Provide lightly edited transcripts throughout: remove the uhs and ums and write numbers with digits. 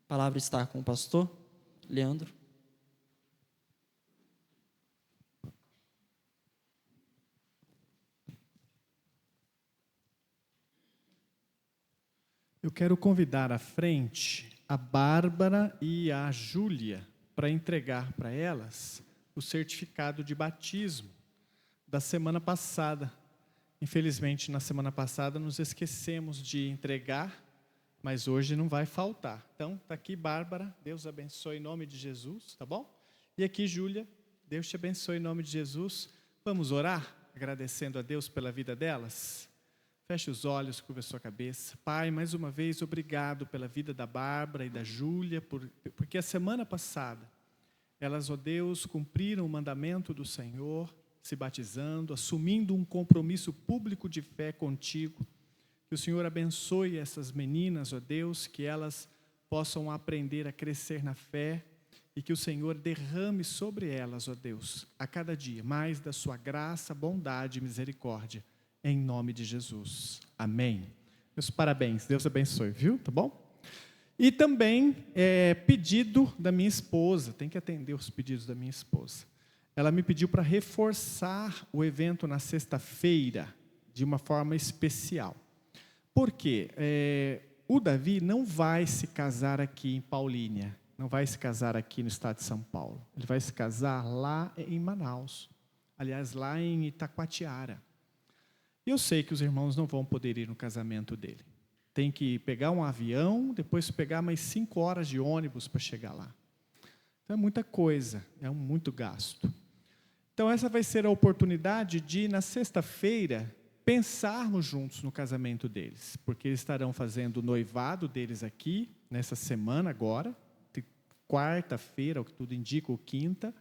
palavra está com o pastor Leandro. Eu quero convidar à frente a Bárbara e a Júlia para entregar para elas o certificado de batismo da semana passada. Infelizmente, na semana passada, nos esquecemos de entregar, mas hoje não vai faltar. Então, está aqui, Bárbara, Deus abençoe em nome de Jesus, tá bom? E aqui, Júlia, Deus te abençoe em nome de Jesus. Vamos orar, agradecendo a Deus pela vida delas? Feche os olhos, curva a sua cabeça. Pai, mais uma vez, obrigado pela vida da Bárbara e da Júlia, porque a semana passada, elas, ó Deus, cumpriram o mandamento do Senhor, se batizando, assumindo um compromisso público de fé contigo. Que o Senhor abençoe essas meninas, ó Deus, que elas possam aprender a crescer na fé e que o Senhor derrame sobre elas, ó Deus, a cada dia, mais da sua graça, bondade e misericórdia, em nome de Jesus. Amém. Meus parabéns, Deus abençoe, viu? Tá bom? E também, pedido da minha esposa, tem que atender os pedidos da minha esposa. Ela me pediu para reforçar o evento na sexta-feira, de uma forma especial. Por quê? O Davi não vai se casar aqui em Paulínia, não vai se casar aqui no estado de São Paulo. Ele vai se casar lá em Manaus, aliás, lá em Itacoatiara. Eu sei que os irmãos não vão poder ir no casamento dele. Tem que pegar um avião, depois pegar mais 5 horas de ônibus para chegar lá. Então é muita coisa, muito gasto. Então essa vai ser a oportunidade de, na sexta-feira, pensarmos juntos no casamento deles. Porque eles estarão fazendo o noivado deles aqui, nessa semana agora, quarta-feira, o que tudo indica, ou quinta.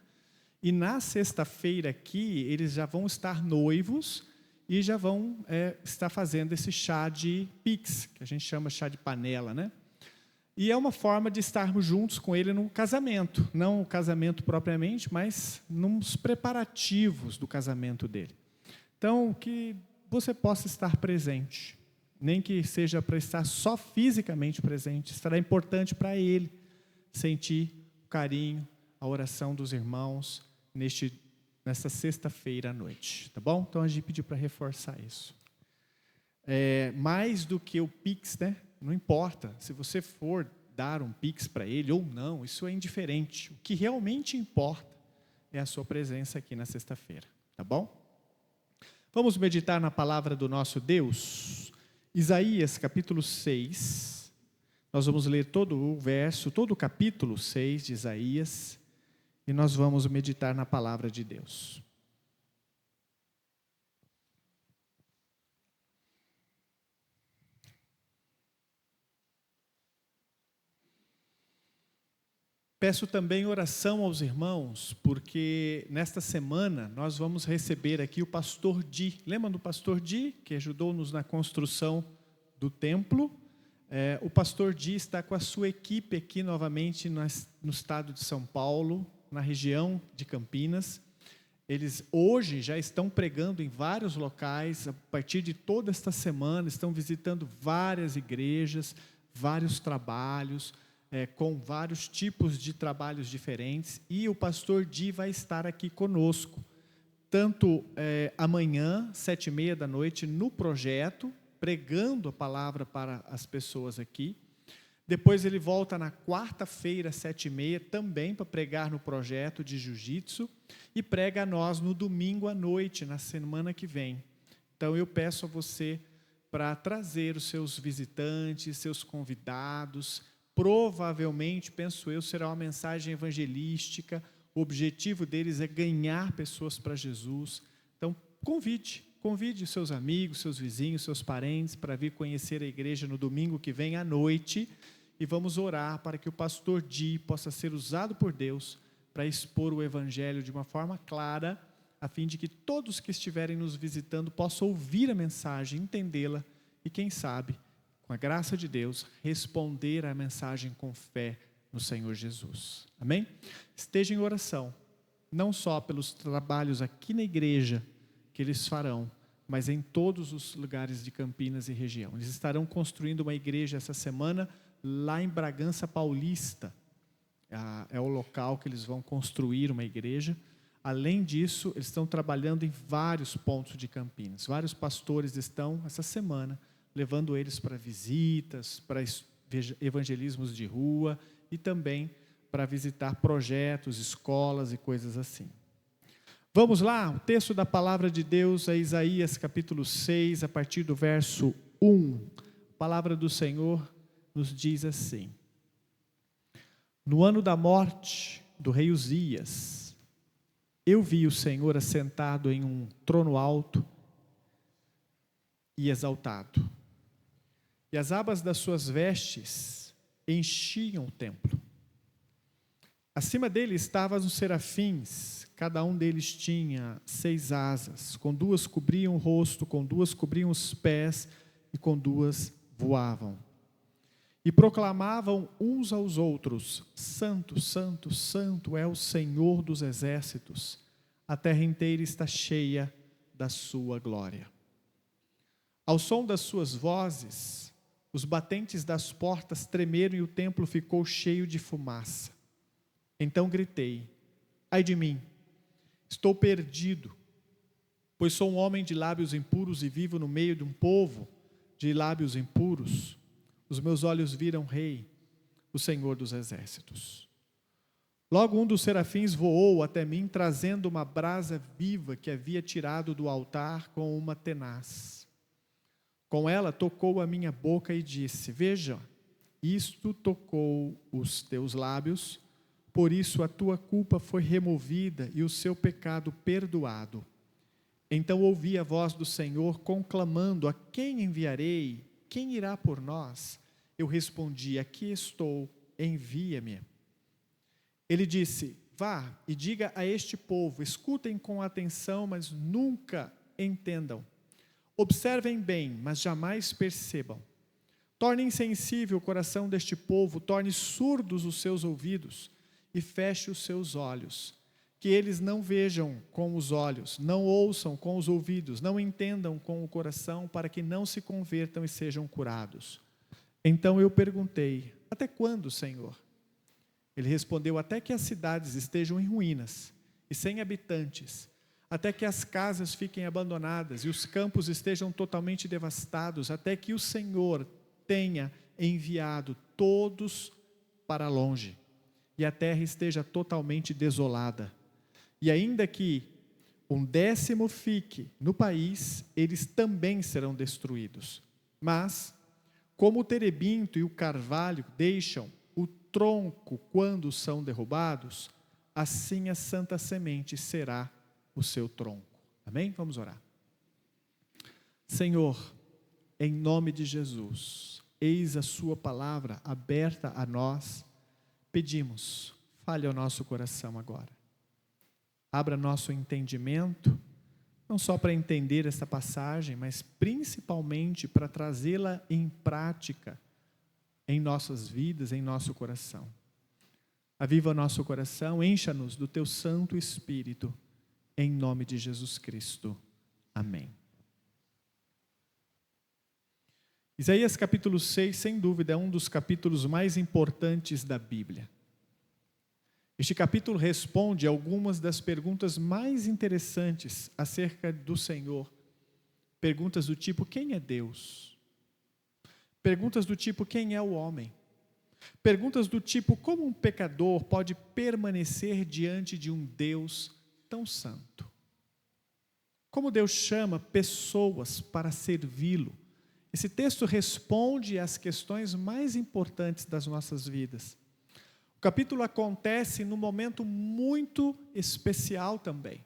E na sexta-feira aqui, eles já vão estar noivos, e já vão estar fazendo esse chá de Pix, que a gente chama chá de panela, né? E é uma forma de estarmos juntos com ele no casamento, não o casamento propriamente, mas nos preparativos do casamento dele. Então, que você possa estar presente, nem que seja para estar só fisicamente presente, será importante para ele sentir o carinho, a oração dos irmãos nessa sexta-feira à noite, tá bom? Então a gente pediu para reforçar isso. Mais do que o Pix, né? Não importa, se você for dar um Pix para ele ou não, isso é indiferente. O que realmente importa é a sua presença aqui na sexta-feira, tá bom? Vamos meditar na palavra do nosso Deus. Isaías, capítulo 6. Nós vamos ler todo o capítulo 6 de Isaías. E nós vamos meditar na palavra de Deus. Peço também oração aos irmãos, porque nesta semana nós vamos receber aqui o pastor Di. Lembra do pastor Di, que ajudou-nos na construção do templo? O pastor Di está com a sua equipe aqui novamente no estado de São Paulo, na região de Campinas. Eles hoje já estão pregando em vários locais, a partir de toda esta semana, estão visitando várias igrejas, vários trabalhos, com vários tipos de trabalhos diferentes, e o pastor Di vai estar aqui conosco, tanto amanhã, 7h30 da noite, no projeto, pregando a palavra para as pessoas aqui. Depois ele volta na quarta-feira, 7h30, também para pregar no projeto de jiu-jitsu, e prega a nós no domingo à noite, na semana que vem. Então eu peço a você para trazer os seus visitantes, seus convidados. Provavelmente, penso eu, será uma mensagem evangelística. O objetivo deles é ganhar pessoas para Jesus. Então convide os seus amigos, seus vizinhos, seus parentes para vir conhecer a igreja no domingo que vem à noite. E vamos orar para que o pastor Di possa ser usado por Deus para expor o evangelho de uma forma clara, a fim de que todos que estiverem nos visitando possam ouvir a mensagem, entendê-la e, quem sabe, com a graça de Deus, responder à mensagem com fé no Senhor Jesus. Amém? Esteja em oração, não só pelos trabalhos aqui na igreja que eles farão, mas em todos os lugares de Campinas e região. Eles estarão construindo uma igreja essa semana lá em Bragança Paulista. É o local que eles vão construir uma igreja. Além disso, eles estão trabalhando em vários pontos de Campinas. Vários pastores estão, essa semana, levando eles para visitas, para evangelismos de rua e também para visitar projetos, escolas e coisas assim. Vamos lá, o texto da palavra de Deus é Isaías capítulo 6, a partir do verso 1. A palavra do Senhor nos diz assim: No ano da morte do rei Uzias, eu vi o Senhor assentado em um trono alto e exaltado, e as abas das suas vestes enchiam o templo. Acima dele estavam os serafins, cada um deles tinha 6 asas, com 2 cobriam o rosto, com 2 cobriam os pés e com 2 voavam. E proclamavam uns aos outros: Santo, Santo, Santo é o Senhor dos exércitos, a terra inteira está cheia da sua glória. Ao som das suas vozes, os batentes das portas tremeram e o templo ficou cheio de fumaça. Então gritei: ai de mim, estou perdido, pois sou um homem de lábios impuros e vivo no meio de um povo de lábios impuros. Os meus olhos viram o Rei, o Senhor dos exércitos. Logo um dos serafins voou até mim, trazendo uma brasa viva que havia tirado do altar com uma tenaz. Com ela tocou a minha boca e disse: veja, isto tocou os teus lábios, por isso a tua culpa foi removida e o seu pecado perdoado. Então ouvi a voz do Senhor conclamando: a quem enviarei? Quem irá por nós? Eu respondi: aqui estou, envia-me. Ele disse: vá e diga a este povo, escutem com atenção, mas nunca entendam. Observem bem, mas jamais percebam. Torne insensível o coração deste povo, torne surdos os seus ouvidos e feche os seus olhos, que eles não vejam com os olhos, não ouçam com os ouvidos, não entendam com o coração, para que não se convertam e sejam curados. Então eu perguntei: até quando, Senhor? Ele respondeu: até que as cidades estejam em ruínas e sem habitantes, até que as casas fiquem abandonadas e os campos estejam totalmente devastados, até que o Senhor tenha enviado todos para longe e a terra esteja totalmente desolada. E ainda que 1/10 fique no país, eles também serão destruídos. Mas, como o terebinto e o carvalho deixam o tronco quando são derrubados, assim a santa semente será o seu tronco. Amém? Vamos orar. Senhor, em nome de Jesus, eis a sua palavra aberta a nós, pedimos, fale ao nosso coração agora. Abra nosso entendimento, não só para entender essa passagem, mas principalmente para trazê-la em prática em nossas vidas, em nosso coração. Aviva nosso coração, encha-nos do teu Santo Espírito, em nome de Jesus Cristo. Amém. Isaías capítulo 6, sem dúvida, é um dos capítulos mais importantes da Bíblia. Este capítulo responde a algumas das perguntas mais interessantes acerca do Senhor. Perguntas do tipo: quem é Deus? Perguntas do tipo: quem é o homem? Perguntas do tipo: como um pecador pode permanecer diante de um Deus tão santo? Como Deus chama pessoas para servi-lo? Esse texto responde às questões mais importantes das nossas vidas. O capítulo acontece num momento muito especial também.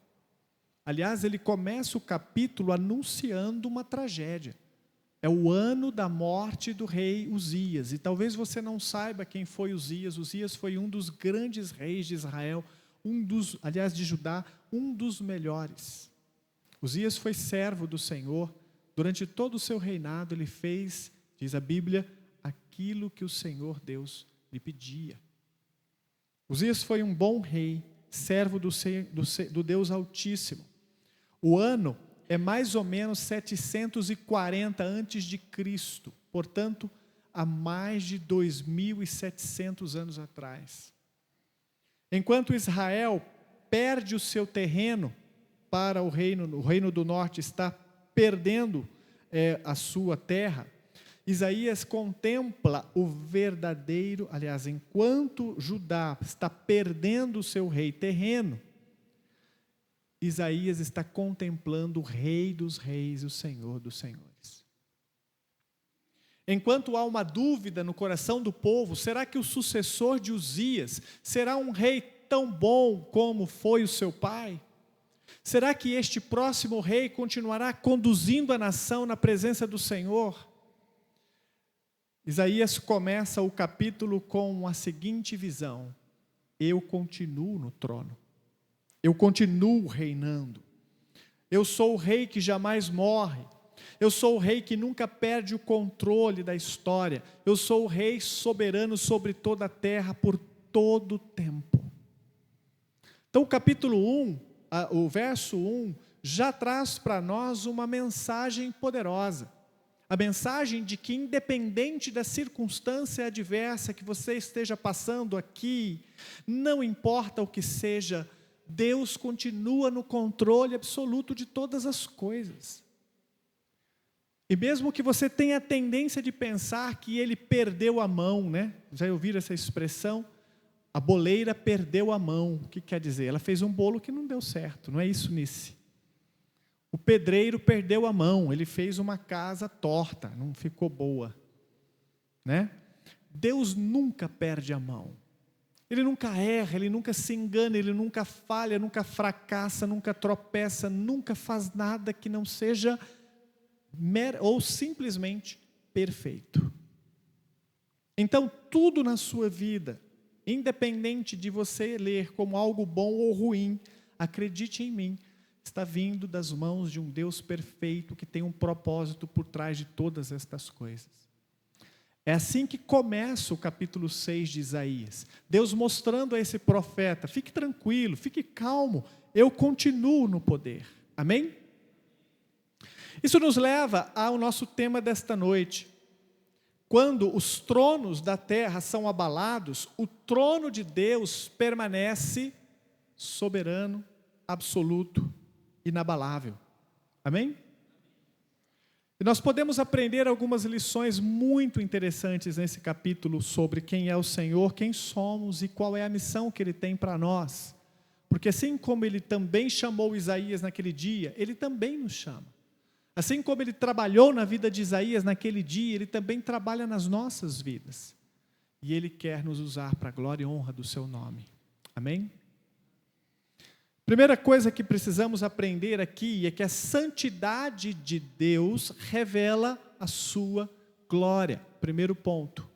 Aliás, ele começa o capítulo anunciando uma tragédia. É o ano da morte do rei Uzias. E talvez você não saiba quem foi Uzias. Uzias foi um dos grandes reis de Israel, de Judá, um dos melhores. Uzias foi servo do Senhor. Durante todo o seu reinado, ele fez, diz a Bíblia, aquilo que o Senhor Deus lhe pedia. Uzias foi um bom rei, servo do Deus Altíssimo. O ano é mais ou menos 740 a.C., portanto, há mais de 2.700 anos atrás. Enquanto Israel perde o seu terreno para o reino do norte está perdendo a sua terra, Isaías contempla o verdadeiro, aliás, enquanto Judá está perdendo o seu rei terreno, Isaías está contemplando o Rei dos Reis e o Senhor dos Senhores. Enquanto há uma dúvida no coração do povo, será que o sucessor de Uzias será um rei tão bom como foi o seu pai? Será que este próximo rei continuará conduzindo a nação na presença do Senhor? Isaías começa o capítulo com a seguinte visão: eu continuo no trono, eu continuo reinando, eu sou o rei que jamais morre, eu sou o rei que nunca perde o controle da história, eu sou o rei soberano sobre toda a terra por todo o tempo. Então o capítulo 1, o verso 1, já traz para nós uma mensagem poderosa. A mensagem de que, independente da circunstância adversa que você esteja passando aqui, não importa o que seja, Deus continua no controle absoluto de todas as coisas. E mesmo que você tenha a tendência de pensar que Ele perdeu a mão, né? Já ouviram essa expressão? A boleira perdeu a mão. O que quer dizer? Ela fez um bolo que não deu certo, não é isso, Nice? O pedreiro perdeu a mão, ele fez uma casa torta, não ficou boa, né? Deus nunca perde a mão, Ele nunca erra, Ele nunca se engana, Ele nunca falha, nunca fracassa, nunca tropeça, nunca faz nada que não seja ou simplesmente perfeito. Então tudo na sua vida, independente de você ler como algo bom ou ruim, acredite em mim, está vindo das mãos de um Deus perfeito que tem um propósito por trás de todas estas coisas. É assim que começa o capítulo 6 de Isaías. Deus mostrando a esse profeta: fique tranquilo, fique calmo, eu continuo no poder. Amém? Isso nos leva ao nosso tema desta noite. Quando os tronos da terra são abalados, o trono de Deus permanece soberano, absoluto, inabalável. Amém? E nós podemos aprender algumas lições muito interessantes nesse capítulo sobre quem é o Senhor, quem somos e qual é a missão que Ele tem para nós. Porque assim como Ele também chamou Isaías naquele dia, Ele também nos chama. Assim como Ele trabalhou na vida de Isaías naquele dia, Ele também trabalha nas nossas vidas. E Ele quer nos usar para a glória e honra do Seu nome. Amém? Primeira coisa que precisamos aprender aqui é que a santidade de Deus revela a sua glória. Primeiro ponto.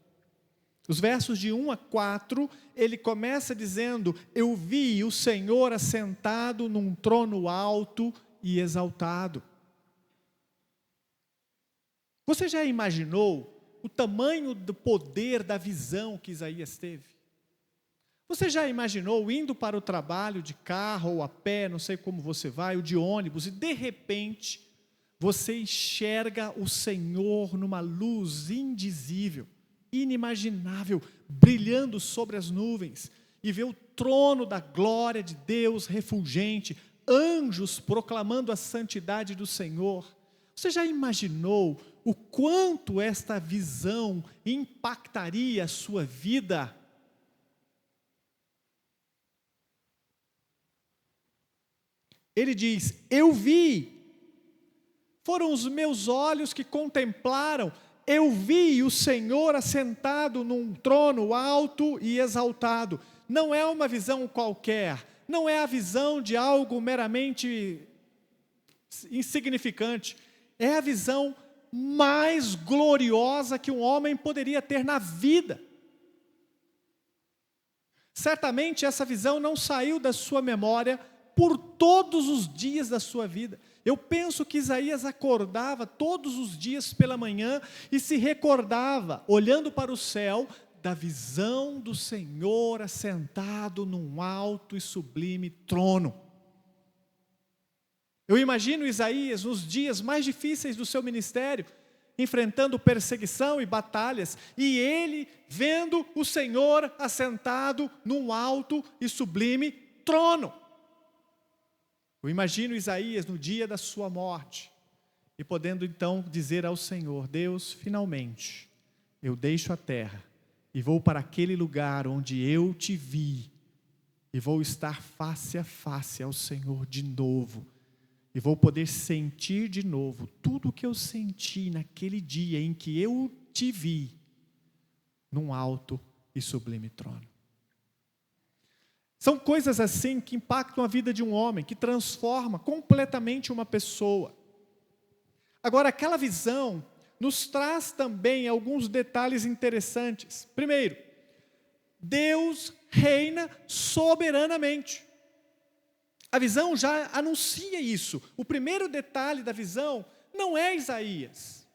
Os versos de 1 a 4, ele começa dizendo: eu vi o Senhor assentado num trono alto e exaltado. Você já imaginou o tamanho do poder da visão que Isaías teve? Você já imaginou indo para o trabalho de carro ou a pé, não sei como você vai, ou de ônibus, e de repente você enxerga o Senhor numa luz indizível, inimaginável, brilhando sobre as nuvens, e vê o trono da glória de Deus refulgente, anjos proclamando a santidade do Senhor? Você já imaginou o quanto esta visão impactaria a sua vida? Ele diz: eu vi, foram os meus olhos que contemplaram, eu vi o Senhor assentado num trono alto e exaltado. Não é uma visão qualquer, não é a visão de algo meramente insignificante, é a visão mais gloriosa que um homem poderia ter na vida. Certamente essa visão não saiu da sua memória por todos os dias da sua vida. Eu penso que Isaías acordava todos os dias pela manhã e se recordava, olhando para o céu, da visão do Senhor assentado num alto e sublime trono. Eu imagino Isaías nos dias mais difíceis do seu ministério, enfrentando perseguição e batalhas, e ele vendo o Senhor assentado num alto e sublime trono. Eu imagino Isaías no dia da sua morte, e podendo então dizer ao Senhor: Deus, finalmente, eu deixo a terra, e vou para aquele lugar onde eu te vi, e vou estar face a face ao Senhor de novo, e vou poder sentir de novo tudo o que eu senti naquele dia em que eu te vi, num alto e sublime trono. São coisas assim que impactam a vida de um homem, que transforma completamente uma pessoa. Agora, aquela visão nos traz também alguns detalhes interessantes. Primeiro, Deus reina soberanamente. A visão já anuncia isso. O primeiro detalhe da visão não é Isaías.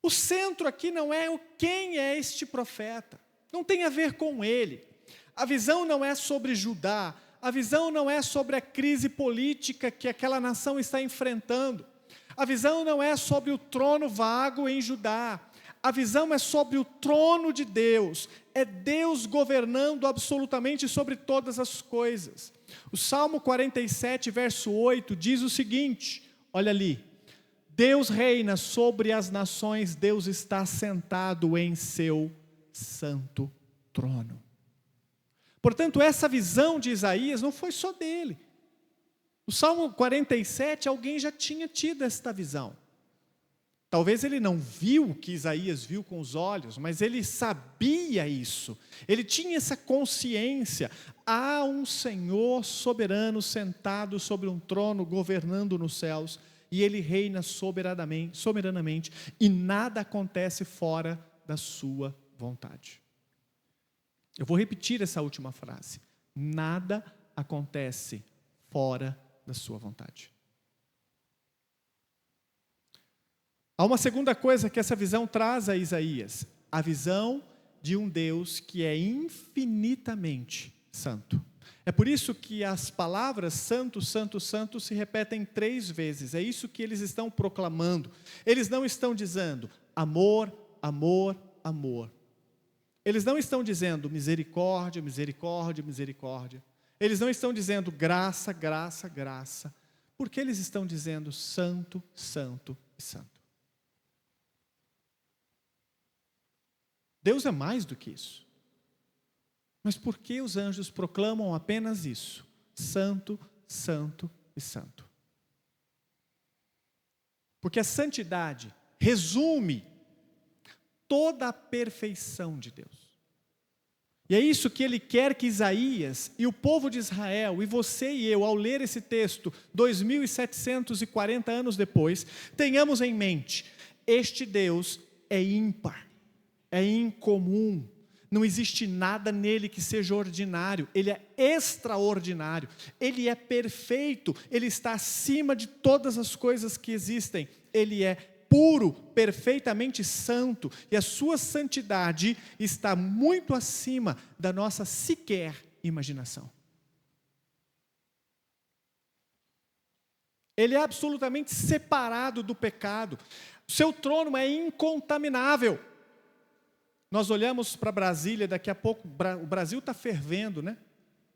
O centro aqui não é quem é este profeta. Não tem a ver com ele. A visão não é sobre Judá. A visão não é sobre a crise política que aquela nação está enfrentando. A visão não é sobre o trono vago em Judá. A visão é sobre o trono de Deus. É Deus governando absolutamente sobre todas as coisas. O Salmo 47, verso 8, diz o seguinte, olha ali: Deus reina sobre as nações, Deus está sentado em seu santo trono. Portanto, essa visão de Isaías não foi só dele. O Salmo 47, alguém já tinha tido esta visão. Talvez ele não viu o que Isaías viu com os olhos, mas ele sabia isso. Ele tinha essa consciência. Há um Senhor soberano sentado sobre um trono, governando nos céus, e ele reina soberanamente, e nada acontece fora da sua vontade. Eu vou repetir essa última frase. Nada acontece fora da sua vontade. Há uma segunda coisa que essa visão traz a Isaías, a visão de um Deus que é infinitamente santo. É por isso que as palavras santo, santo, santo se repetem 3 vezes, é isso que eles estão proclamando. Eles não estão dizendo amor, amor, amor. Eles não estão dizendo misericórdia, misericórdia, misericórdia. Eles não estão dizendo graça, graça, graça. Porque eles estão dizendo santo, santo e santo. Deus é mais do que isso. Mas por que os anjos proclamam apenas isso? Santo, santo e santo. Porque a santidade resume toda a perfeição de Deus. E é isso que ele quer que Isaías e o povo de Israel, e você e eu, ao ler esse texto, 2740 anos depois, tenhamos em mente: este Deus é ímpar, é incomum, não existe nada nele que seja ordinário, ele é extraordinário, ele é perfeito, ele está acima de todas as coisas que existem, ele é puro, perfeitamente santo, e a sua santidade está muito acima da nossa sequer imaginação. Ele é absolutamente separado do pecado, o seu trono é incontaminável. Nós olhamos para Brasília, daqui a pouco, o Brasil está fervendo, né?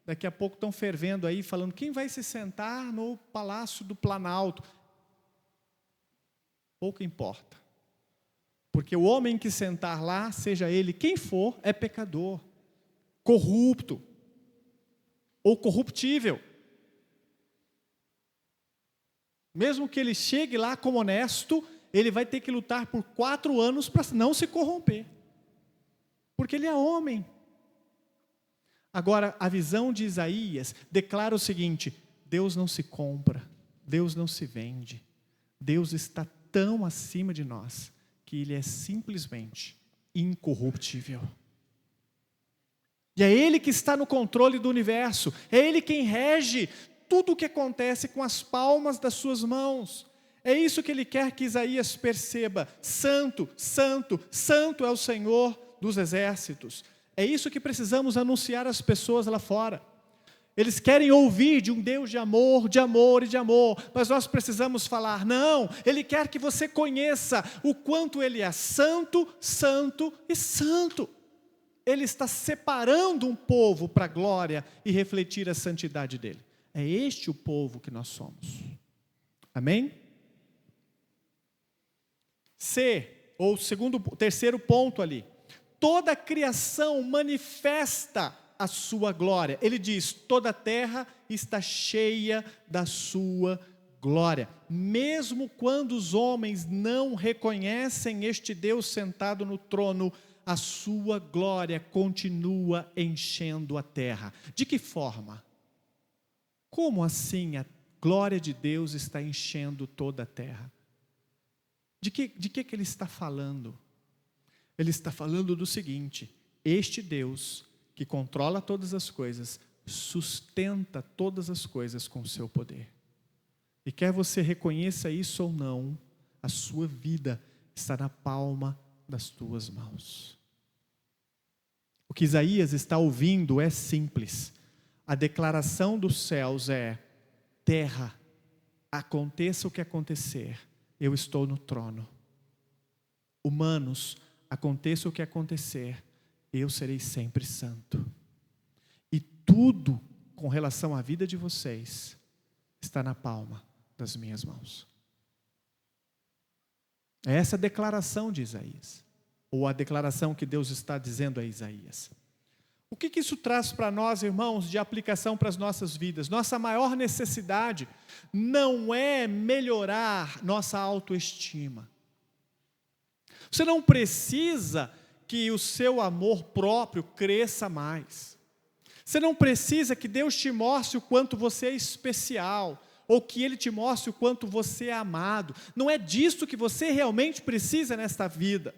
Daqui a pouco estão fervendo aí, falando quem vai se sentar no Palácio do Planalto. Pouco importa, porque o homem que sentar lá, seja ele quem for, é pecador, corrupto, ou corruptível. Mesmo que ele chegue lá como honesto, ele vai ter que lutar por 4 anos para não se corromper, porque ele é homem. Agora, a visão de Isaías declara o seguinte: Deus não se compra, Deus não se vende, Deus está tão acima de nós, que ele é simplesmente incorruptível. E é ele que está no controle do universo, é ele quem rege tudo o que acontece com as palmas das suas mãos. É isso que ele quer que Isaías perceba: santo, santo, santo é o Senhor dos exércitos. É isso que precisamos anunciar às pessoas lá fora. Eles querem ouvir de um Deus de amor e de amor, mas nós precisamos falar, não, Ele quer que você conheça o quanto Ele é santo, santo e santo. Ele está separando um povo para a glória e refletir a santidade dEle. É este o povo que nós somos. Amém? Terceiro ponto ali. Toda a criação manifesta a sua glória. Ele diz, toda a terra está cheia da sua glória. Mesmo quando os homens não reconhecem este Deus sentado no trono, a sua glória continua enchendo a terra. De que forma? Como assim a glória de Deus está enchendo toda a terra? De que ele está falando? Ele está falando do seguinte, este Deus que controla todas as coisas, sustenta todas as coisas com o seu poder. E quer você reconheça isso ou não, a sua vida está na palma das tuas mãos. O que Isaías está ouvindo é simples. A declaração dos céus é, terra, aconteça o que acontecer, eu estou no trono. Humanos, aconteça o que acontecer, eu serei sempre santo. E tudo com relação à vida de vocês está na palma das minhas mãos. É essa a declaração de Isaías, ou a declaração que Deus está dizendo a Isaías. O que isso traz para nós, irmãos, de aplicação para as nossas vidas? Nossa maior necessidade não é melhorar nossa autoestima. Você não precisa que o seu amor próprio cresça mais. Você não precisa que Deus te mostre o quanto você é especial, ou que Ele te mostre o quanto você é amado. Não é disso que você realmente precisa nesta vida.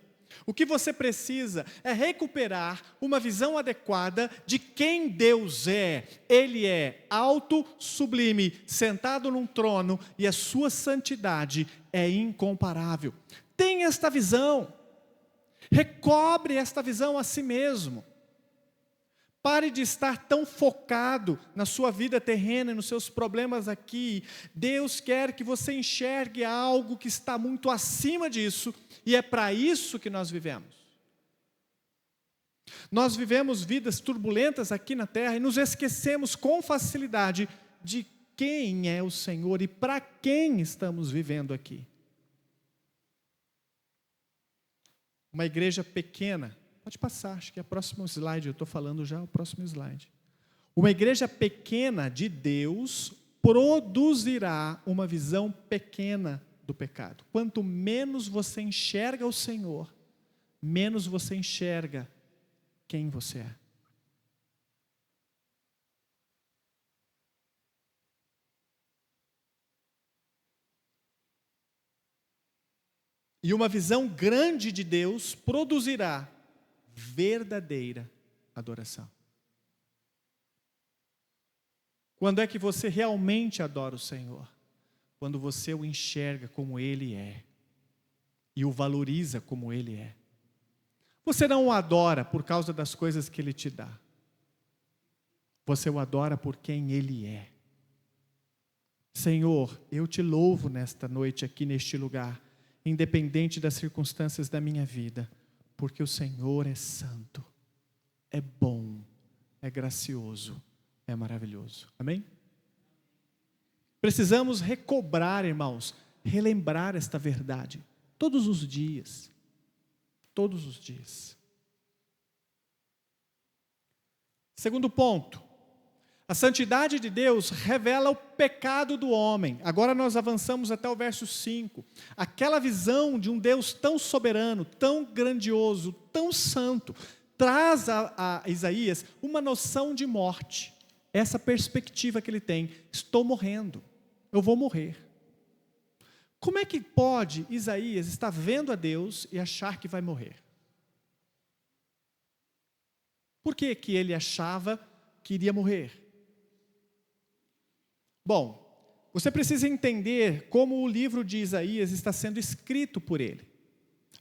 O que você precisa é recuperar uma visão adequada de quem Deus é. Ele é alto, sublime, sentado num trono, e a sua santidade é incomparável. Tenha esta visão. Recobre esta visão a si mesmo. Pare de estar tão focado na sua vida terrena e nos seus problemas aqui. Deus quer que você enxergue algo que está muito acima disso, e é para isso que nós vivemos. Nós vivemos vidas turbulentas aqui na terra e nos esquecemos com facilidade de quem é o Senhor e para quem estamos vivendo aqui. Uma igreja pequena, pode passar, acho que é o próximo slide, eu estou falando já o próximo slide. Uma igreja pequena de Deus produzirá uma visão pequena do pecado. Quanto menos você enxerga o Senhor, menos você enxerga quem você é. E uma visão grande de Deus produzirá verdadeira adoração. Quando é que você realmente adora o Senhor? Quando você o enxerga como Ele é e o valoriza como Ele é. Você não o adora por causa das coisas que Ele te dá. Você o adora por quem Ele é. Senhor, eu te louvo nesta noite aqui neste lugar, independente das circunstâncias da minha vida, porque o Senhor é santo, é bom, é gracioso, é maravilhoso. Amém? Precisamos recobrar, irmãos, relembrar esta verdade, todos os dias. Todos os dias. Segundo ponto, a santidade de Deus revela o pecado do homem. Agora nós avançamos até o verso 5. Aquela visão de um Deus tão soberano, tão grandioso, tão santo, traz a Isaías uma noção de morte. Essa perspectiva que ele tem, estou morrendo, eu vou morrer. Como é que pode Isaías estar vendo a Deus e achar que vai morrer? Por que que ele achava que iria morrer? Bom, você precisa entender como o livro de Isaías está sendo escrito por ele.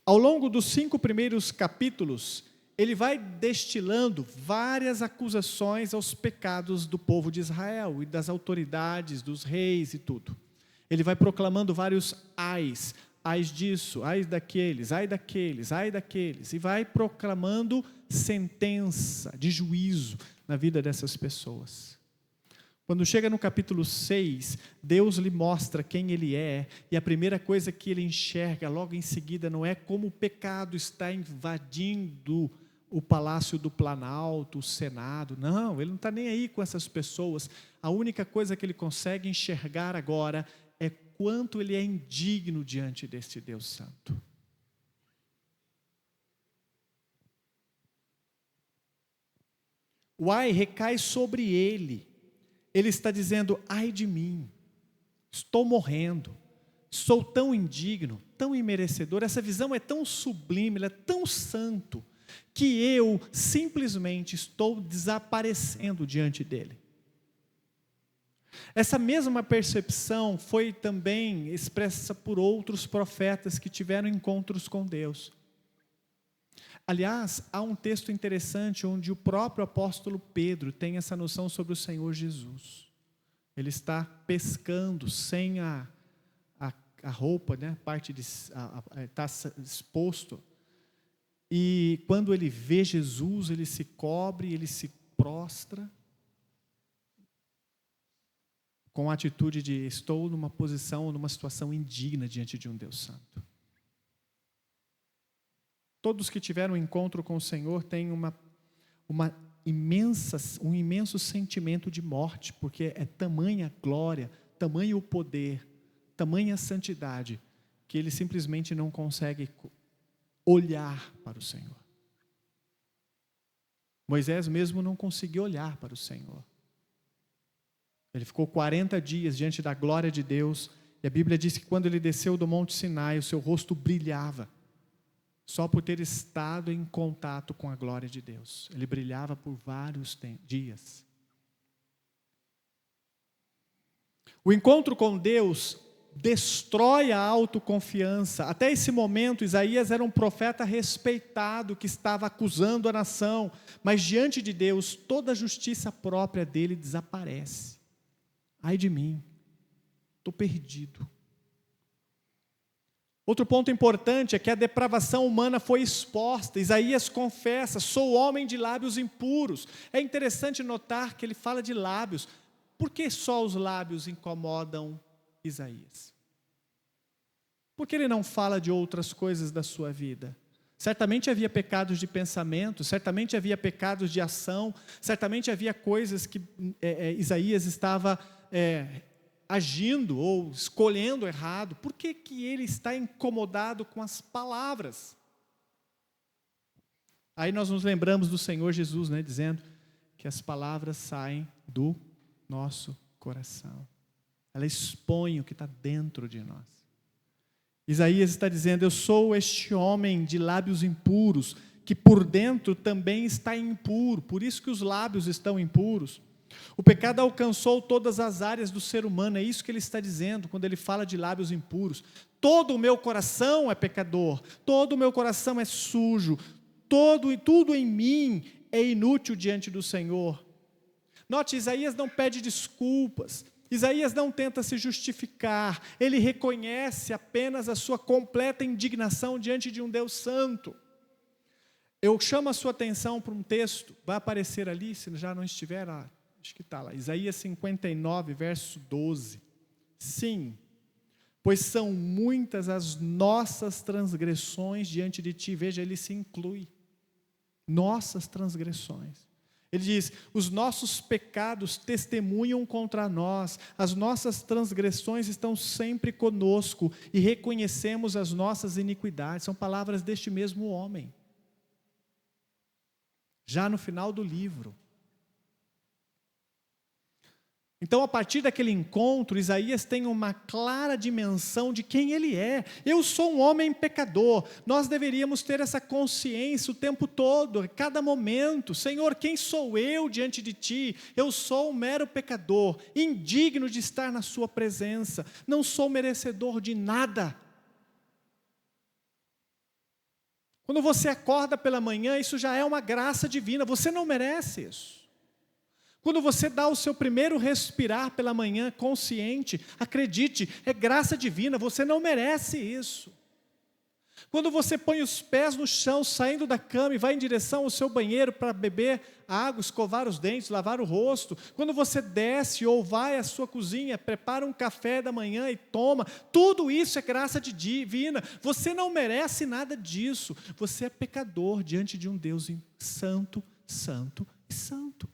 Ao longo dos 5 primeiros capítulos, ele vai destilando várias acusações aos pecados do povo de Israel e das autoridades, dos reis e tudo. Ele vai proclamando vários ais disso, ai daqueles, ai daqueles, ai daqueles, e vai proclamando sentença de juízo na vida dessas pessoas. Quando chega no capítulo 6, Deus lhe mostra quem ele é, e a primeira coisa que ele enxerga logo em seguida não é como o pecado está invadindo o palácio do Planalto, o Senado. Não, ele não está nem aí com essas pessoas. A única coisa que ele consegue enxergar agora é quanto ele é indigno diante deste Deus Santo. O ai recai sobre ele. Ele está dizendo, ai de mim, estou morrendo, sou tão indigno, tão imerecedor, essa visão é tão sublime, ela é tão santo, que eu simplesmente estou desaparecendo diante dele. Essa mesma percepção foi também expressa por outros profetas que tiveram encontros com Deus. Aliás, há um texto interessante onde o próprio apóstolo Pedro tem essa noção sobre o Senhor Jesus. Ele está pescando sem a roupa, né? Está exposto. E quando ele vê Jesus, ele se cobre, ele se prostra, com a atitude de estou numa posição, numa situação indigna diante de um Deus Santo. Todos que tiveram um encontro com o Senhor têm um imenso sentimento de morte, porque é tamanha glória, tamanho o poder, tamanha santidade, que ele simplesmente não consegue olhar para o Senhor. Moisés mesmo não conseguiu olhar para o Senhor. Ele ficou 40 dias diante da glória de Deus, e a Bíblia diz que quando ele desceu do Monte Sinai, o seu rosto brilhava, só por ter estado em contato com a glória de Deus. Ele brilhava por vários dias. O encontro com Deus destrói a autoconfiança. Até esse momento, Isaías era um profeta respeitado, que estava acusando a nação, mas diante de Deus, toda a justiça própria dele desaparece. Ai de mim, estou perdido. Outro ponto importante é que a depravação humana foi exposta. Isaías confessa, sou homem de lábios impuros. É interessante notar que ele fala de lábios. Por que só os lábios incomodam Isaías? Por que ele não fala de outras coisas da sua vida? Certamente havia pecados de pensamento, certamente havia pecados de ação, certamente havia coisas que Isaías estava agindo ou escolhendo errado. Por que ele está incomodado com as palavras? Aí nós nos lembramos do Senhor Jesus, né, dizendo que as palavras saem do nosso coração. Ela expõe o que está dentro de nós. Isaías está dizendo, eu sou este homem de lábios impuros, que por dentro também está impuro, por isso que os lábios estão impuros. O pecado alcançou todas as áreas do ser humano, é isso que ele está dizendo, quando ele fala de lábios impuros. Todo o meu coração é pecador, todo o meu coração é sujo, tudo em mim é inútil diante do Senhor. Note, Isaías não pede desculpas, Isaías não tenta se justificar, ele reconhece apenas a sua completa indignação diante de um Deus santo. Eu chamo a sua atenção para um texto, vai aparecer ali, se já não estiver, acho que está lá, Isaías 59, verso 12. Sim, pois são muitas as nossas transgressões diante de ti. Veja, ele se inclui, nossas transgressões. Ele diz, os nossos pecados testemunham contra nós, as nossas transgressões estão sempre conosco, e reconhecemos as nossas iniquidades. São palavras deste mesmo homem, já no final do livro. Então, a partir daquele encontro, Isaías tem uma clara dimensão de quem ele é. Eu sou um homem pecador. Nós deveríamos ter essa consciência o tempo todo, a cada momento. Senhor, quem sou eu diante de ti? Eu sou um mero pecador, indigno de estar na sua presença. Não sou merecedor de nada. Quando você acorda pela manhã, isso já é uma graça divina, você não merece isso. Quando você dá o seu primeiro respirar pela manhã consciente, acredite, é graça divina, você não merece isso. Quando você põe os pés no chão, saindo da cama e vai em direção ao seu banheiro para beber água, escovar os dentes, lavar o rosto. Quando você desce ou vai à sua cozinha, prepara um café da manhã e toma. Tudo isso é graça divina. Você não merece nada disso. Você é pecador diante de um Deus santo, santo e santo.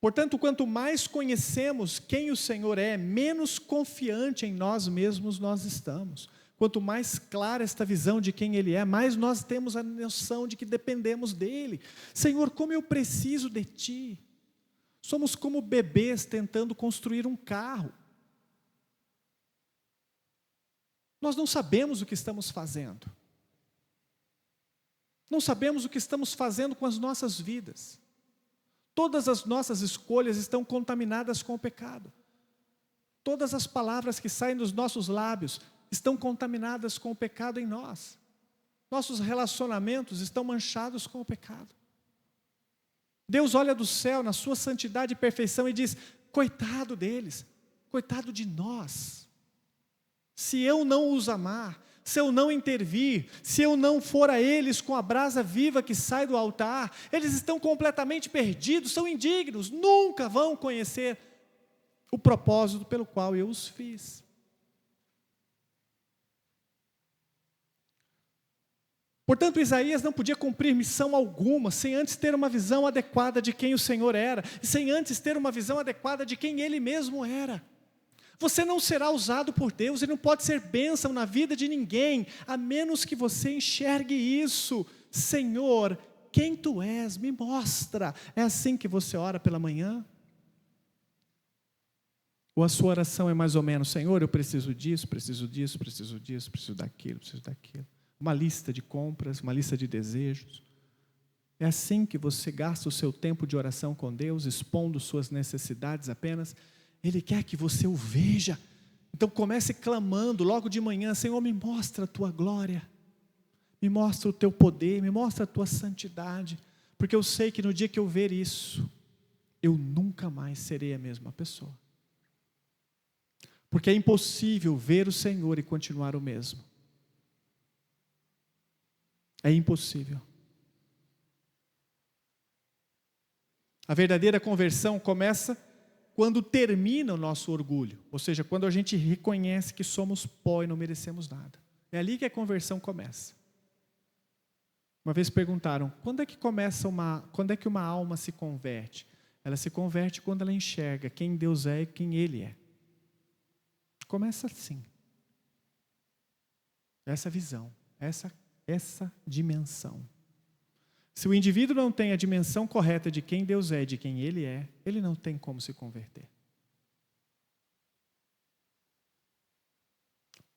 Portanto, quanto mais conhecemos quem o Senhor é, menos confiante em nós mesmos nós estamos. Quanto mais clara esta visão de quem Ele é, mais nós temos a noção de que dependemos dEle. Senhor, como eu preciso de Ti. Somos como bebês tentando construir um carro. Nós não sabemos o que estamos fazendo. Não sabemos o que estamos fazendo com as nossas vidas. Todas as nossas escolhas estão contaminadas com o pecado. Todas as palavras que saem dos nossos lábios estão contaminadas com o pecado em nós. Nossos relacionamentos estão manchados com o pecado. Deus olha do céu na sua santidade e perfeição e diz: coitado deles, coitado de nós. Se eu não os amar, se eu não intervir, se eu não for a eles com a brasa viva que sai do altar, eles estão completamente perdidos, são indignos, nunca vão conhecer o propósito pelo qual eu os fiz. Portanto, Isaías não podia cumprir missão alguma sem antes ter uma visão adequada de quem o Senhor era, e sem antes ter uma visão adequada de quem Ele mesmo era. Você não será usado por Deus e não pode ser bênção na vida de ninguém, a menos que você enxergue isso. Senhor, quem Tu és, me mostra. É assim que você ora pela manhã? Ou a sua oração é mais ou menos: Senhor, eu preciso disso, preciso disso, preciso disso, preciso daquilo, preciso daquilo. Uma lista de compras, uma lista de desejos. É assim que você gasta o seu tempo de oração com Deus, expondo suas necessidades apenas? Ele quer que você o veja. Então comece clamando logo de manhã: Senhor, me mostra a Tua glória, me mostra o Teu poder, me mostra a Tua santidade, porque eu sei que no dia que eu ver isso, eu nunca mais serei a mesma pessoa. Porque é impossível ver o Senhor e continuar o mesmo. É impossível. A verdadeira conversão começa quando termina o nosso orgulho, ou seja, quando a gente reconhece que somos pó e não merecemos nada. É ali que a conversão começa. Uma vez perguntaram: quando é que uma alma se converte? Ela se converte quando ela enxerga quem Deus é e quem Ele é. Começa assim. Essa visão, essa dimensão. Se o indivíduo não tem a dimensão correta de quem Deus é e de quem Ele é, ele não tem como se converter.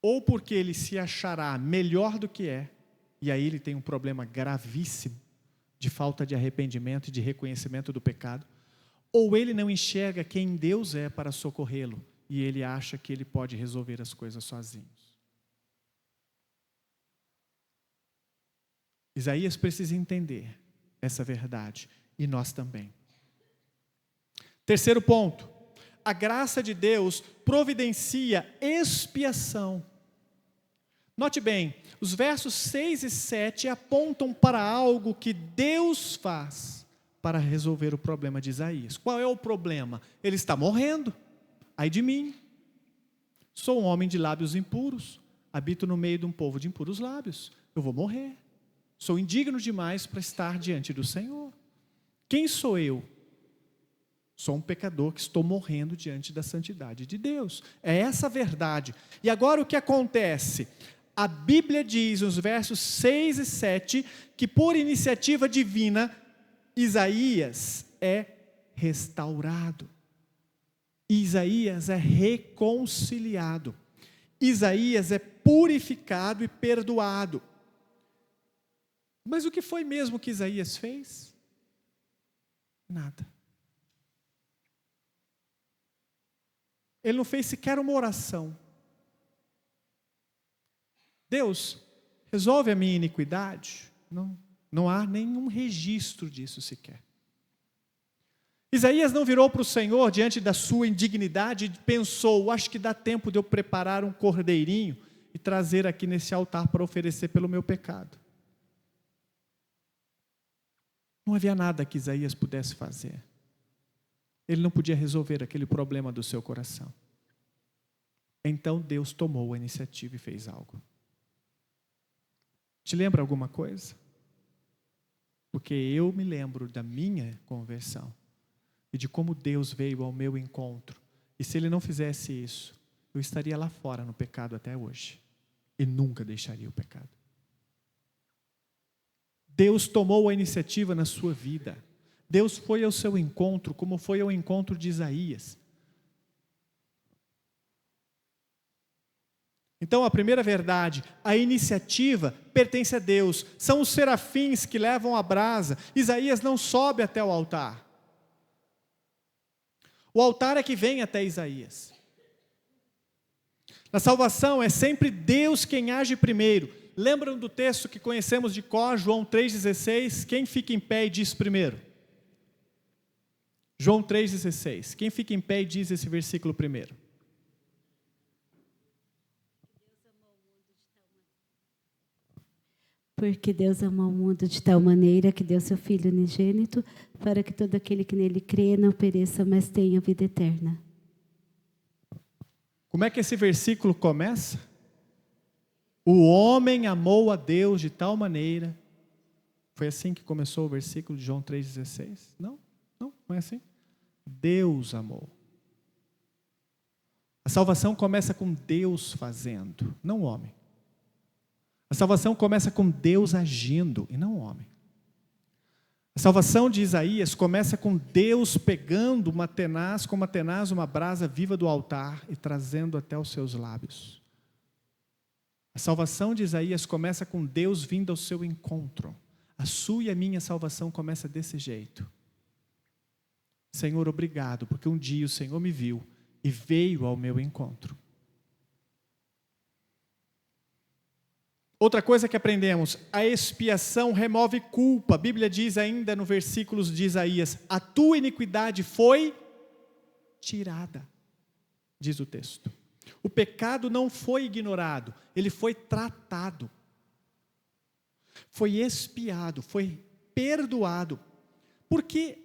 Ou porque ele se achará melhor do que é, e aí ele tem um problema gravíssimo de falta de arrependimento e de reconhecimento do pecado, ou ele não enxerga quem Deus é para socorrê-lo, e ele acha que ele pode resolver as coisas sozinho. Isaías precisa entender essa verdade, e nós também. Terceiro ponto: a graça de Deus providencia expiação. Note bem, os versos 6 e 7 apontam para algo que Deus faz para resolver o problema de Isaías. Qual é o problema? Ele está morrendo. Ai de mim, sou um homem de lábios impuros, habito no meio de um povo de impuros lábios, eu vou morrer. Sou indigno demais para estar diante do Senhor. Quem sou eu? Sou um pecador que estou morrendo diante da santidade de Deus. É essa a verdade. E agora o que acontece? A Bíblia diz nos versos 6 e 7 que por iniciativa divina, Isaías é restaurado. Isaías é reconciliado. Isaías é purificado e perdoado. Mas o que foi mesmo que Isaías fez? Nada. Ele não fez sequer uma oração. Deus, resolve a minha iniquidade? Não há nenhum registro disso sequer. Isaías não virou para o Senhor diante da sua indignidade e pensou: acho que dá tempo de eu preparar um cordeirinho e trazer aqui nesse altar para oferecer pelo meu pecado. Não havia nada que Isaías pudesse fazer. Ele não podia resolver aquele problema do seu coração. Então Deus tomou a iniciativa e fez algo. Te lembra alguma coisa? Porque eu me lembro da minha conversão e de como Deus veio ao meu encontro. E se Ele não fizesse isso, eu estaria lá fora no pecado até hoje e nunca deixaria o pecado. Deus tomou a iniciativa na sua vida. Deus foi ao seu encontro, como foi ao encontro de Isaías. Então, a primeira verdade, a iniciativa pertence a Deus. São os serafins que levam a brasa. Isaías não sobe até o altar. O altar é que vem até Isaías. Na salvação é sempre Deus quem age primeiro. Lembram do texto que conhecemos de cor, João 3,16? Quem fica em pé e diz primeiro? João 3,16. Quem fica em pé e diz esse versículo primeiro? Porque Deus amou o mundo de tal maneira que deu seu Filho unigênito, para que todo aquele que nele crê não pereça, mas tenha vida eterna. Como é que esse versículo começa? O homem amou a Deus de tal maneira. Foi assim que começou o versículo de João 3,16? Não é assim. Deus amou. A salvação começa com Deus fazendo, não o homem. A salvação começa com Deus agindo e não o homem. A salvação de Isaías começa com Deus pegando uma tenaz uma brasa viva do altar e trazendo até os seus lábios. A salvação de Isaías começa com Deus vindo ao seu encontro. A sua e a minha salvação começa desse jeito. Senhor, obrigado, porque um dia o Senhor me viu e veio ao meu encontro. Outra coisa que aprendemos, a expiação remove culpa. A Bíblia diz ainda no versículos de Isaías: a tua iniquidade foi tirada, diz o texto. O pecado não foi ignorado, ele foi tratado. Foi expiado, foi perdoado. Por que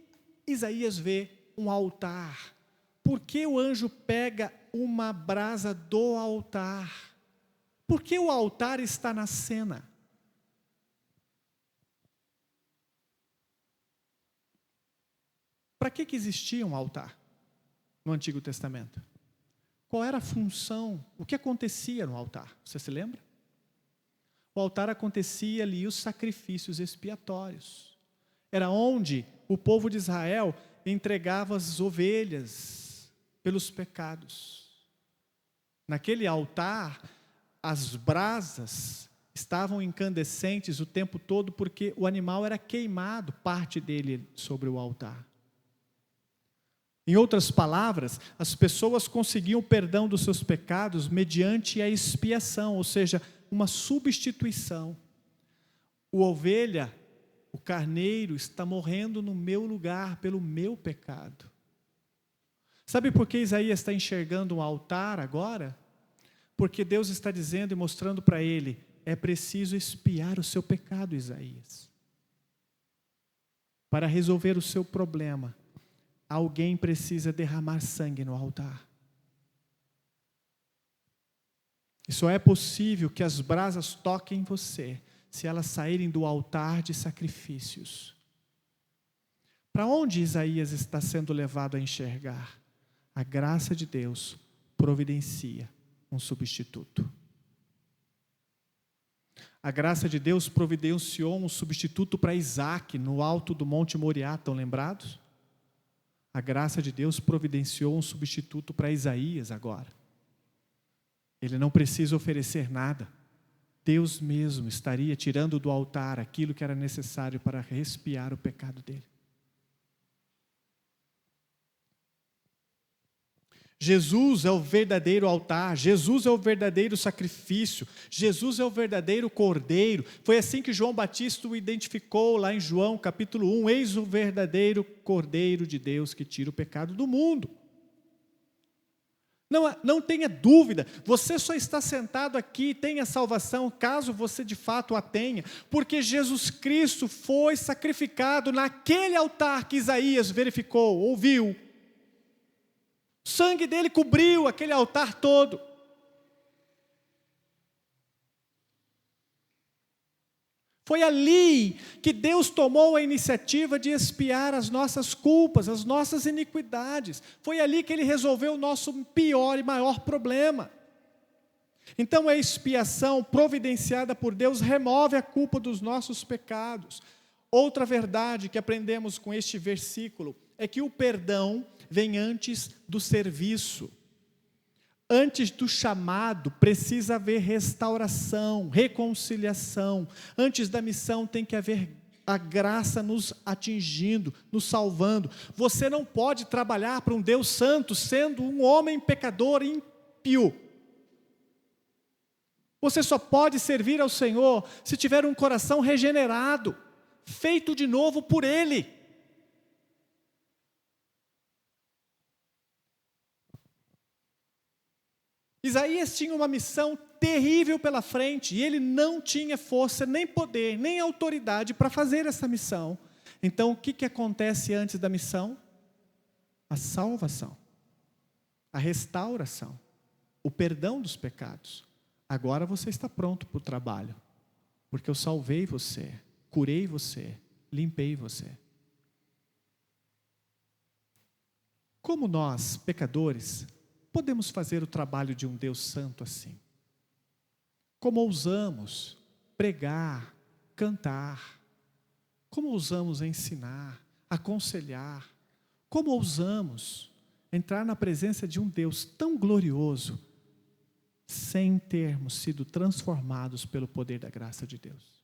Isaías vê um altar? Por que o anjo pega uma brasa do altar? Por que o altar está na cena? Para que existia um altar no Antigo Testamento? Qual era a função? O que acontecia no altar? Você se lembra? O altar acontecia ali os sacrifícios expiatórios. Era onde o povo de Israel entregava as ovelhas pelos pecados. Naquele altar, as brasas estavam incandescentes o tempo todo, porque o animal era queimado, parte dele sobre o altar. Em outras palavras, as pessoas conseguiam o perdão dos seus pecados mediante a expiação, ou seja, uma substituição. O ovelha, o carneiro, está morrendo no meu lugar, pelo meu pecado. Sabe por que Isaías está enxergando um altar agora? Porque Deus está dizendo e mostrando para ele: é preciso expiar o seu pecado, Isaías. Para resolver o seu problema, alguém precisa derramar sangue no altar. E só é possível que as brasas toquem você se elas saírem do altar de sacrifícios. Para onde Isaías está sendo levado a enxergar? A graça de Deus providencia um substituto. A graça de Deus providenciou um substituto para Isaac no alto do Monte Moriá, estão lembrados? A graça de Deus providenciou um substituto para Isaías agora. Ele não precisa oferecer nada. Deus mesmo estaria tirando do altar aquilo que era necessário para expiar o pecado dele. Jesus é o verdadeiro altar, Jesus é o verdadeiro sacrifício, Jesus é o verdadeiro cordeiro. Foi assim que João Batista o identificou lá em João capítulo 1, eis o verdadeiro cordeiro de Deus que tira o pecado do mundo. Não tenha dúvida, você só está sentado aqui e tem a salvação, caso você de fato a tenha, porque Jesus Cristo foi sacrificado naquele altar que Isaías verificou, ouviu. O sangue dele cobriu aquele altar todo. Foi ali que Deus tomou a iniciativa de expiar as nossas culpas, as nossas iniquidades. Foi ali que Ele resolveu o nosso pior e maior problema. Então a expiação providenciada por Deus remove a culpa dos nossos pecados. Outra verdade que aprendemos com este versículo é que o perdão vem antes do serviço. Antes do chamado, precisa haver restauração, reconciliação. Antes da missão tem que haver a graça nos atingindo, nos salvando. Você não pode trabalhar para um Deus santo sendo um homem pecador ímpio. Você só pode servir ao Senhor se tiver um coração regenerado, feito de novo por Ele. Isaías tinha uma missão terrível pela frente, e ele não tinha força, nem poder, nem autoridade para fazer essa missão. Então, o que acontece antes da missão? A salvação, a restauração, o perdão dos pecados. Agora você está pronto para o trabalho, porque eu salvei você, curei você, limpei você. Como nós, pecadores, podemos fazer o trabalho de um Deus santo assim? Como ousamos pregar, cantar? Como ousamos ensinar, aconselhar? Como ousamos entrar na presença de um Deus tão glorioso, sem termos sido transformados pelo poder da graça de Deus?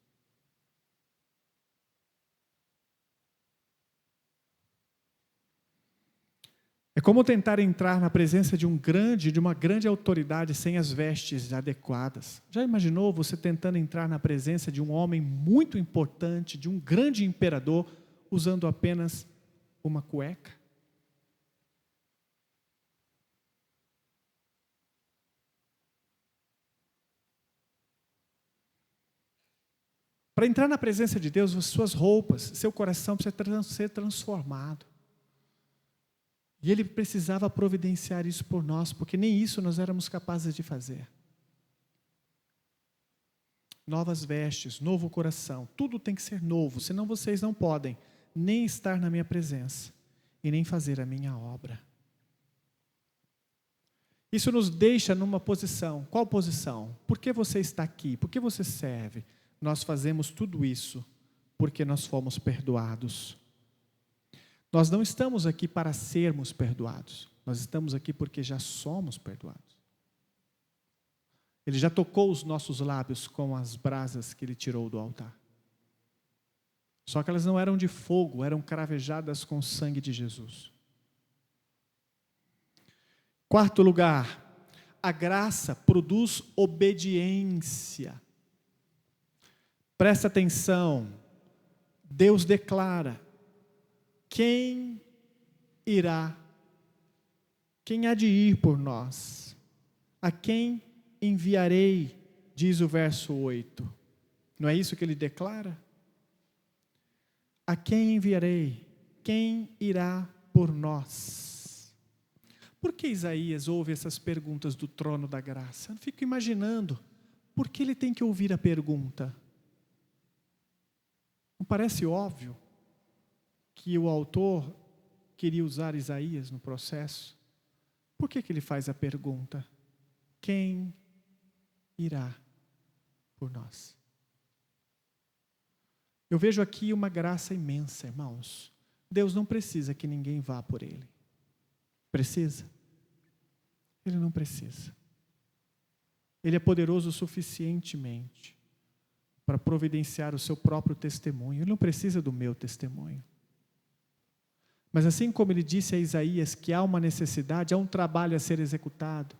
É como tentar entrar na presença de uma grande autoridade sem as vestes adequadas. Já imaginou você tentando entrar na presença de um homem muito importante, de um grande imperador, usando apenas uma cueca? Para entrar na presença de Deus, as suas roupas, seu coração precisa ser transformado. E Ele precisava providenciar isso por nós, porque nem isso nós éramos capazes de fazer. Novas vestes, novo coração, tudo tem que ser novo, senão vocês não podem nem estar na minha presença e nem fazer a minha obra. Isso nos deixa numa posição. Qual posição? Por que você está aqui? Por que você serve? Nós fazemos tudo isso porque nós fomos perdoados. Nós não estamos aqui para sermos perdoados. Nós estamos aqui porque já somos perdoados. Ele já tocou os nossos lábios com as brasas que Ele tirou do altar. Só que elas não eram de fogo, eram cravejadas com o sangue de Jesus. Quarto lugar, a graça produz obediência. Presta atenção, Deus declara: quem irá? Quem há de ir por nós? A quem enviarei? Diz o verso 8. Não é isso que ele declara? A quem enviarei? Quem irá por nós? Por que Isaías ouve essas perguntas do trono da graça? Eu fico imaginando, por que ele tem que ouvir a pergunta? Não parece óbvio que o autor queria usar Isaías no processo? Por que ele faz a pergunta? Quem irá por nós? Eu vejo aqui uma graça imensa, irmãos. Deus não precisa que ninguém vá por Ele. Precisa? Ele não precisa. Ele é poderoso suficientemente para providenciar o seu próprio testemunho. Ele não precisa do meu testemunho. Mas assim como ele disse a Isaías que há uma necessidade, há um trabalho a ser executado,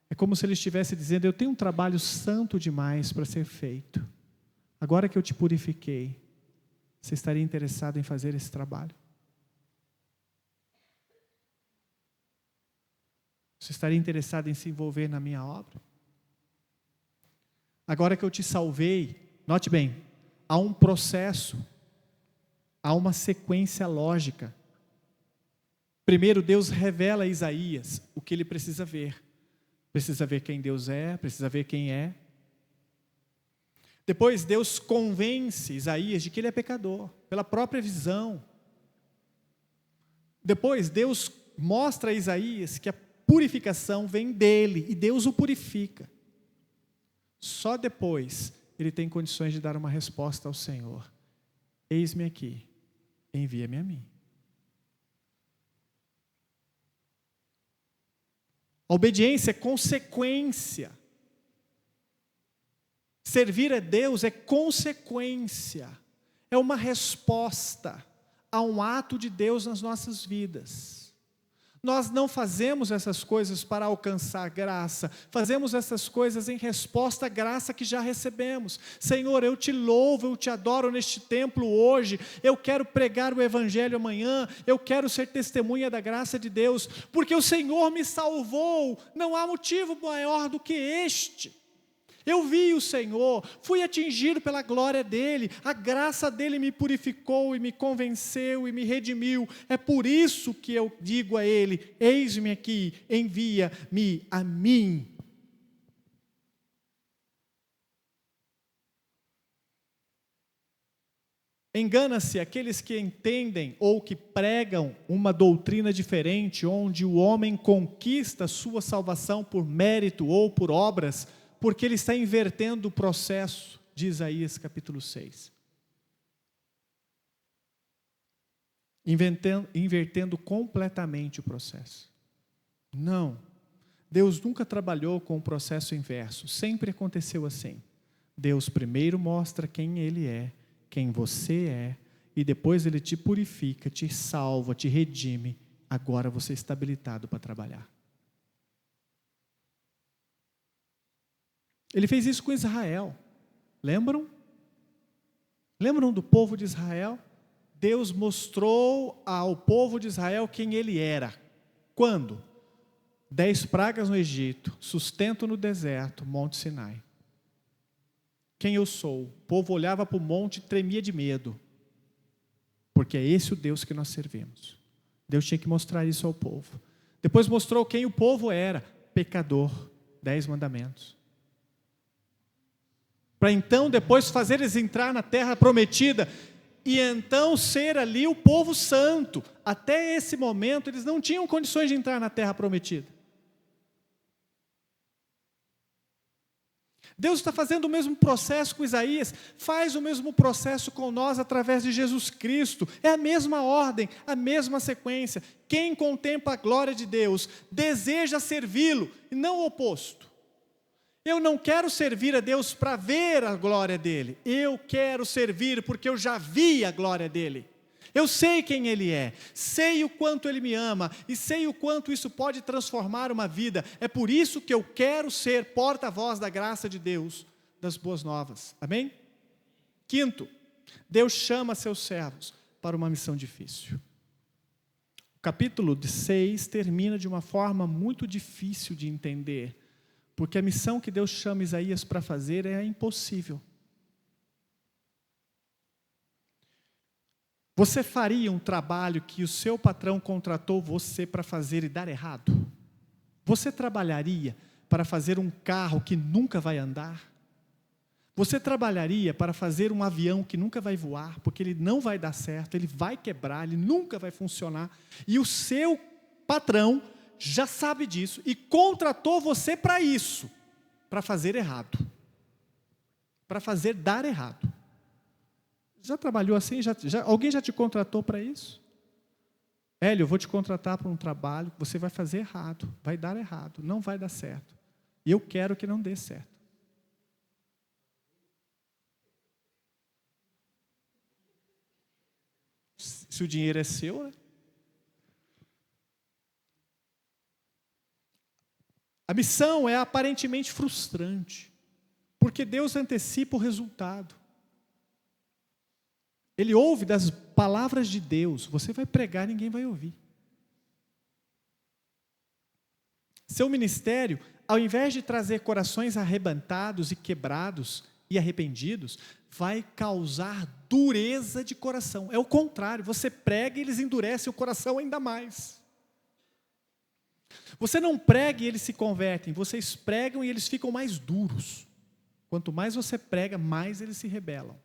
é como se ele estivesse dizendo: eu tenho um trabalho santo demais para ser feito. Agora que eu te purifiquei, você estaria interessado em fazer esse trabalho? Você estaria interessado em se envolver na minha obra? Agora que eu te salvei, note bem, há um processo, há uma sequência lógica. Primeiro, Deus revela a Isaías o que ele precisa ver. Precisa ver quem Deus é, precisa ver quem é. Depois, Deus convence Isaías de que ele é pecador, pela própria visão. Depois, Deus mostra a Isaías que a purificação vem dele, e Deus o purifica. Só depois, ele tem condições de dar uma resposta ao Senhor: eis-me aqui, envia-me a mim. A obediência é consequência. Servir a Deus é consequência. É uma resposta a um ato de Deus nas nossas vidas. Nós não fazemos essas coisas para alcançar graça. Fazemos essas coisas em resposta à graça que já recebemos. Senhor, eu te louvo, eu te adoro neste templo hoje. Eu quero pregar o Evangelho amanhã. Eu quero ser testemunha da graça de Deus. Porque o Senhor me salvou. Não há motivo maior do que este. Eu vi o Senhor, fui atingido pela glória dEle, a graça dEle me purificou e me convenceu e me redimiu. É por isso que eu digo a Ele: eis-me aqui, envia-me a mim. Engana-se aqueles que entendem ou que pregam uma doutrina diferente, onde o homem conquista sua salvação por mérito ou por obras, porque ele está invertendo o processo de Isaías capítulo 6. Invertendo completamente o processo. Não. Deus nunca trabalhou com o processo inverso. Sempre aconteceu assim. Deus primeiro mostra quem Ele é, quem você é, e depois Ele te purifica, te salva, te redime. Agora você está habilitado para trabalhar. Ele fez isso com Israel. Lembram? Lembram do povo de Israel? Deus mostrou ao povo de Israel quem ele era. Quando? 10 pragas no Egito, sustento no deserto, Monte Sinai. Quem eu sou? O povo olhava para o monte e tremia de medo. Porque é esse o Deus que nós servimos. Deus tinha que mostrar isso ao povo. Depois mostrou quem o povo era. Pecador. 10 mandamentos. Para então depois fazer eles entrar na terra prometida, e então ser ali o povo santo. Até esse momento eles não tinham condições de entrar na terra prometida. Deus está fazendo o mesmo processo com Isaías, faz o mesmo processo com nós através de Jesus Cristo. É a mesma ordem, a mesma sequência. Quem contempla a glória de Deus, deseja servi-lo, e não o oposto. Eu não quero servir a Deus para ver a glória dEle. Eu quero servir porque eu já vi a glória dEle. Eu sei quem Ele é, sei o quanto Ele me ama e sei o quanto isso pode transformar uma vida. É por isso que eu quero ser porta-voz da graça de Deus, das boas novas. Amém? Quinto, Deus chama seus servos para uma missão difícil. O capítulo 6 termina de uma forma muito difícil de entender. Porque a missão que Deus chama Isaías para fazer é impossível. Você faria um trabalho que o seu patrão contratou você para fazer e dar errado? Você trabalharia para fazer um carro que nunca vai andar? Você trabalharia para fazer um avião que nunca vai voar, porque ele não vai dar certo, ele vai quebrar, ele nunca vai funcionar, e o seu patrão já sabe disso e contratou você para isso, para fazer errado, para fazer dar errado. Já trabalhou assim? Alguém já te contratou para isso? Hélio, eu vou te contratar para um trabalho que você vai fazer errado, vai dar errado, não vai dar certo. E eu quero que não dê certo. Se o dinheiro é seu, né? A missão é aparentemente frustrante, porque Deus antecipa o resultado. Ele ouve das palavras de Deus. Você vai pregar, ninguém vai ouvir. Seu ministério, ao invés de trazer corações arrebentados e quebrados e arrependidos, vai causar dureza de coração. É o contrário, você prega e eles endurecem o coração ainda mais. Você não prega e eles se convertem, vocês pregam e eles ficam mais duros. Quanto mais você prega, mais eles se rebelam.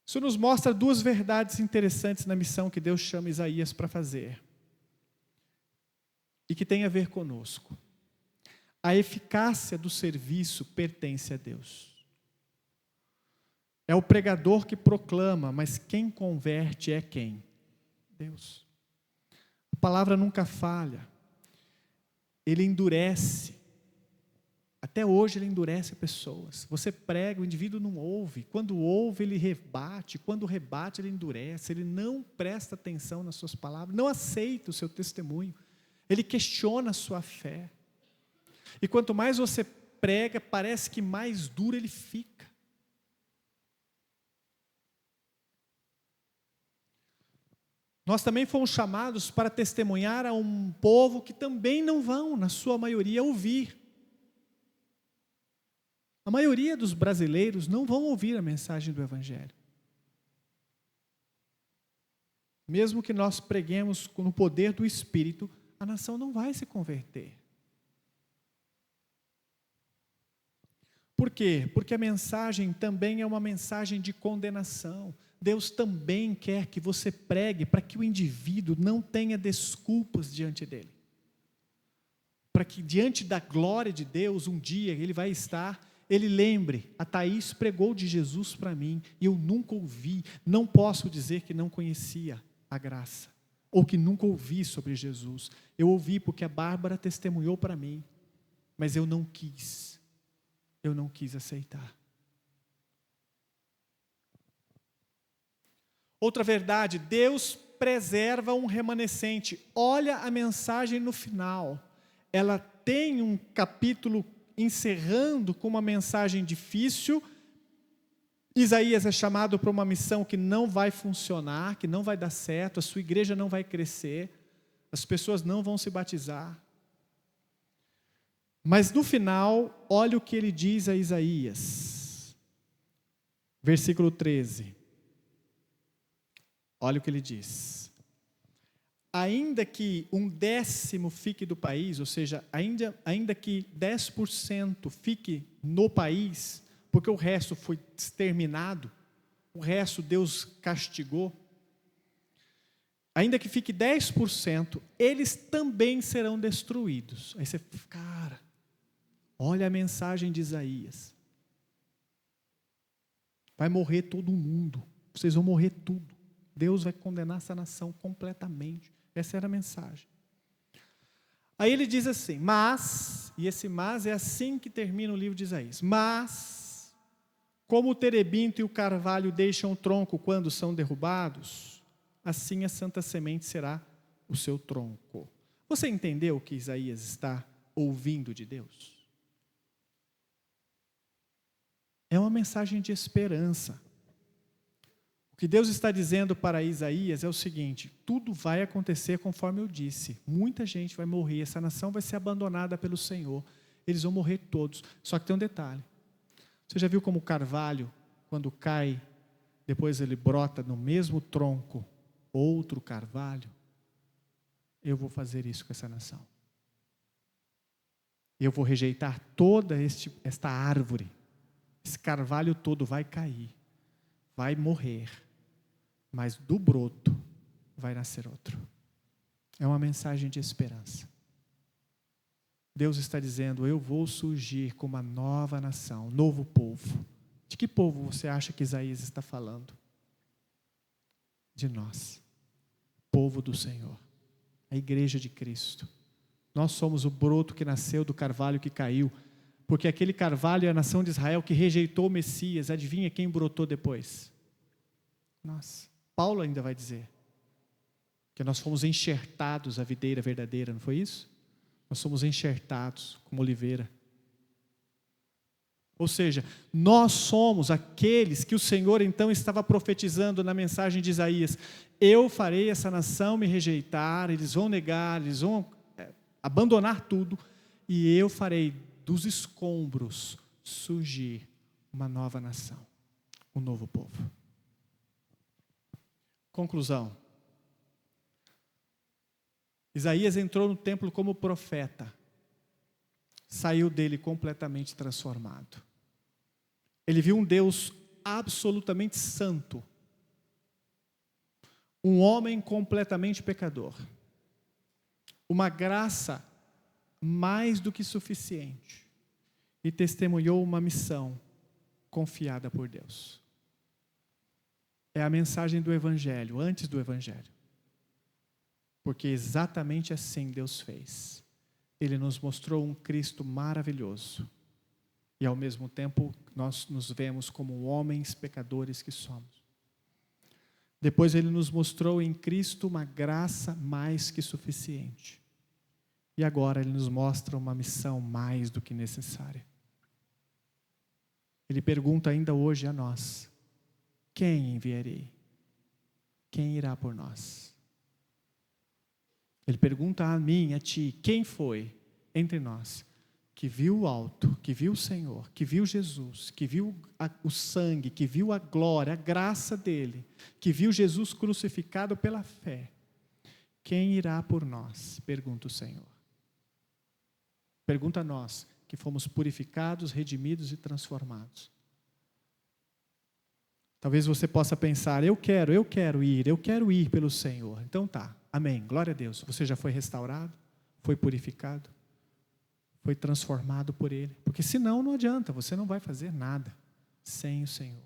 Isso nos mostra duas verdades interessantes na missão que Deus chama Isaías para fazer. E que tem a ver conosco. A eficácia do serviço pertence a Deus. É o pregador que proclama, mas quem converte é quem? Deus. A palavra nunca falha. Ele endurece. Até hoje ele endurece pessoas. Você prega, o indivíduo não ouve. Quando ouve, ele rebate. Quando rebate, ele endurece. Ele não presta atenção nas suas palavras, não aceita o seu testemunho. Ele questiona a sua fé. E quanto mais você prega, parece que mais duro ele fica. Nós também fomos chamados para testemunhar a um povo que também não vão, na sua maioria, ouvir. A maioria dos brasileiros não vão ouvir a mensagem do Evangelho. Mesmo que nós preguemos no poder do Espírito, a nação não vai se converter. Por quê? Porque a mensagem também é uma mensagem de condenação. Deus também quer que você pregue para que o indivíduo não tenha desculpas diante dele. Para que diante da glória de Deus, um dia ele vai estar, ele lembre, a Thaís pregou de Jesus para mim, e eu nunca ouvi, não posso dizer que não conhecia a graça, ou que nunca ouvi sobre Jesus. Eu ouvi porque a Bárbara testemunhou para mim, mas eu não quis aceitar. Outra verdade, Deus preserva um remanescente. Olha a mensagem no final. Ela tem um capítulo encerrando com uma mensagem difícil. Isaías é chamado para uma missão que não vai funcionar, que não vai dar certo, a sua igreja não vai crescer, as pessoas não vão se batizar. Mas no final, olha o que ele diz a Isaías. Versículo 13. Olha o que ele diz. Ainda que 1/10 fique do país, ou seja, ainda que 10% fique no país, porque o resto foi exterminado, o resto Deus castigou, ainda que fique 10%, eles também serão destruídos. Aí você, cara, olha a mensagem de Isaías. Vai morrer todo mundo, vocês vão morrer tudo. Deus vai condenar essa nação completamente. Essa era a mensagem. Aí ele diz assim, mas, e esse mas é assim que termina o livro de Isaías, mas, como o terebinto e o carvalho deixam o tronco quando são derrubados, assim a santa semente será o seu tronco. Você entendeu o que Isaías está ouvindo de Deus? É uma mensagem de esperança. O que Deus está dizendo para Isaías é o seguinte, tudo vai acontecer conforme eu disse, muita gente vai morrer, essa nação vai ser abandonada pelo Senhor, eles vão morrer todos, só que tem um detalhe, você já viu como o carvalho, quando cai, depois ele brota no mesmo tronco, outro carvalho? Eu vou fazer isso com essa nação, eu vou rejeitar toda esta árvore, esse carvalho todo vai cair, vai morrer, mas do broto vai nascer outro. É uma mensagem de esperança. Deus está dizendo, eu vou surgir com uma nova nação, um novo povo. De que povo você acha que Isaías está falando? De nós, povo do Senhor, a igreja de Cristo. Nós somos o broto que nasceu do carvalho que caiu, porque aquele carvalho é a nação de Israel que rejeitou o Messias. Adivinha quem brotou depois? Nós. Paulo ainda vai dizer, Que nós fomos enxertados à videira verdadeira, não foi isso? Nós somos enxertados como oliveira. Ou seja, nós somos aqueles que o Senhor então estava profetizando na mensagem de Isaías: eu farei essa nação me rejeitar, eles vão negar, eles vão abandonar tudo, e eu farei dos escombros surgir uma nova nação, um novo povo. Conclusão. Isaías entrou no templo como profeta, saiu dele completamente transformado. Ele viu um Deus absolutamente santo, um homem completamente pecador, uma graça mais do que suficiente, e testemunhou uma missão confiada por Deus. É a mensagem do Evangelho, antes do Evangelho. Porque exatamente assim Deus fez. Ele nos mostrou um Cristo maravilhoso. E ao mesmo tempo nós nos vemos como homens pecadores que somos. Depois Ele nos mostrou em Cristo uma graça mais que suficiente. E agora Ele nos mostra uma missão mais do que necessária. Ele pergunta ainda hoje a nós: quem enviarei? Quem irá por nós? Ele pergunta a mim, a ti: quem foi entre nós que viu o alto, que viu o Senhor, que viu Jesus, que viu o sangue, que viu a glória, a graça dele, que viu Jesus crucificado pela fé? Quem irá por nós? Pergunta o Senhor. Pergunta a nós, que fomos purificados, redimidos e transformados. Talvez você possa pensar: eu quero ir pelo Senhor. Então tá, amém, glória a Deus. Você já foi restaurado, foi purificado, foi transformado por Ele. Porque senão não adianta, você não vai fazer nada sem o Senhor.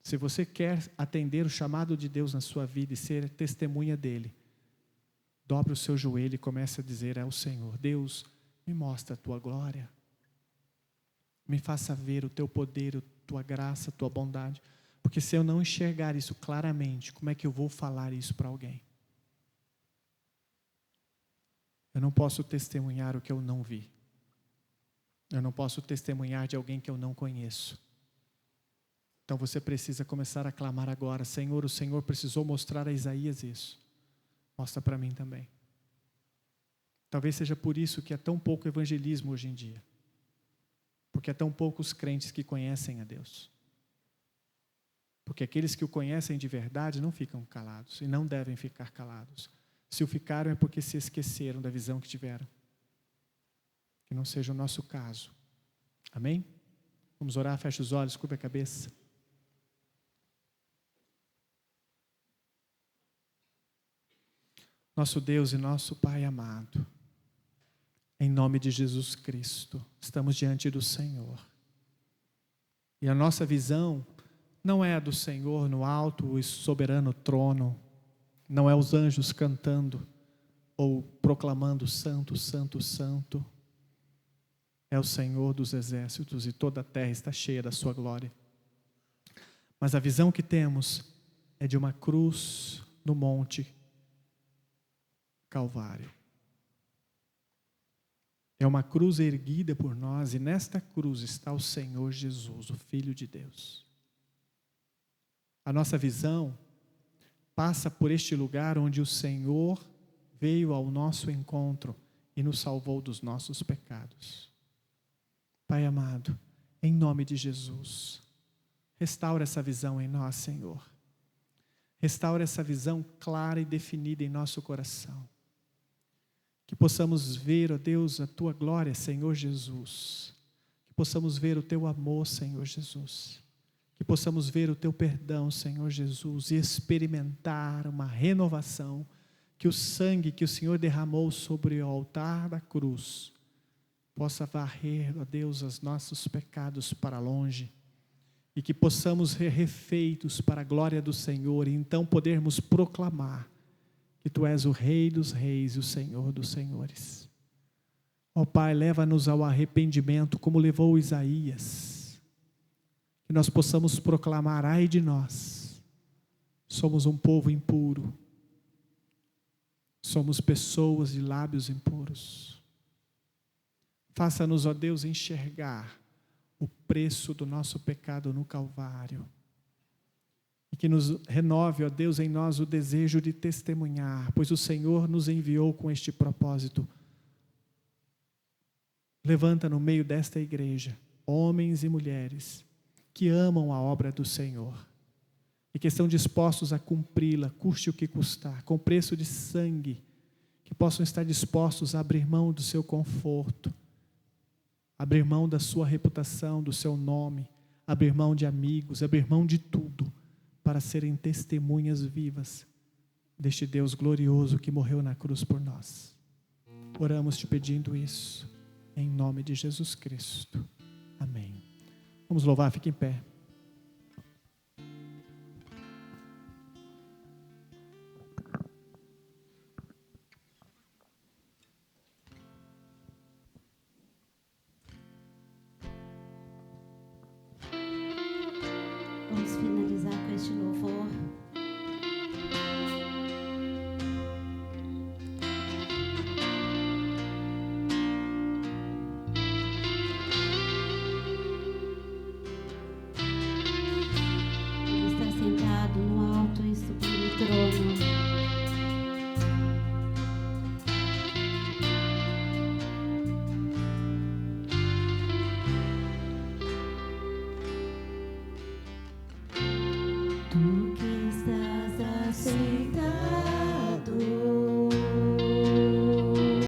Se você quer atender o chamado de Deus na sua vida e ser testemunha dEle, dobre o seu joelho e comece a dizer ao Senhor: Deus, me mostra a Tua glória, me faça ver o Teu poder, a Tua graça, a Tua bondade. Porque se eu não enxergar isso claramente, como é que eu vou falar isso para alguém? Eu não posso testemunhar o que eu não vi. Eu não posso testemunhar de alguém que eu não conheço. Então você precisa começar a clamar agora: Senhor, o Senhor precisou mostrar a Isaías isso. Mostra para mim também. Talvez seja por isso que há tão pouco evangelismo hoje em dia. Porque há tão poucos crentes que conhecem a Deus. Porque aqueles que o conhecem de verdade não ficam calados e não devem ficar calados. Se o ficaram é porque se esqueceram da visão que tiveram. Que não seja o nosso caso. Amém? Vamos orar, fecha os olhos, curva a cabeça. Nosso Deus e nosso Pai amado, em nome de Jesus Cristo, estamos diante do Senhor. E a nossa visão não é a do Senhor no alto e soberano trono, não é os anjos cantando ou proclamando santo, santo, santo. É o Senhor dos exércitos e toda a terra está cheia da sua glória. Mas a visão que temos é de uma cruz no monte Calvário. É uma cruz erguida por nós e nesta cruz está o Senhor Jesus, o Filho de Deus. A nossa visão passa por este lugar onde o Senhor veio ao nosso encontro e nos salvou dos nossos pecados. Pai amado, em nome de Jesus, restaura essa visão em nós, Senhor. Restaura essa visão clara e definida em nosso coração. Que possamos ver, ó Deus, a Tua glória, Senhor Jesus. Que possamos ver o Teu amor, Senhor Jesus. Que possamos ver o Teu perdão, Senhor Jesus, e experimentar uma renovação. Que o sangue que o Senhor derramou sobre o altar da cruz possa varrer, ó Deus, os nossos pecados para longe. E que possamos ser refeitos para a glória do Senhor e então podermos proclamar que Tu és o Rei dos reis e o Senhor dos senhores. Ó Pai, leva-nos ao arrependimento como levou Isaías. Que nós possamos proclamar: ai de nós, Somos um povo impuro. Somos pessoas de lábios impuros. Faça-nos, ó Deus, enxergar o preço do nosso pecado no Calvário. E que nos renove, ó Deus, em nós o desejo de testemunhar, pois o Senhor nos enviou com este propósito. Levanta no meio desta igreja homens e mulheres que amam a obra do Senhor e que estão dispostos a cumpri-la, custe o que custar, com preço de sangue, que possam estar dispostos a abrir mão do seu conforto, abrir mão da sua reputação, do seu nome, abrir mão de amigos, abrir mão de tudo, para serem testemunhas vivas deste Deus glorioso que morreu na cruz por nós. Oramos te pedindo isso, em nome de Jesus Cristo. Amém. Vamos louvar, fique em pé. Vamos finalizar com este louvor.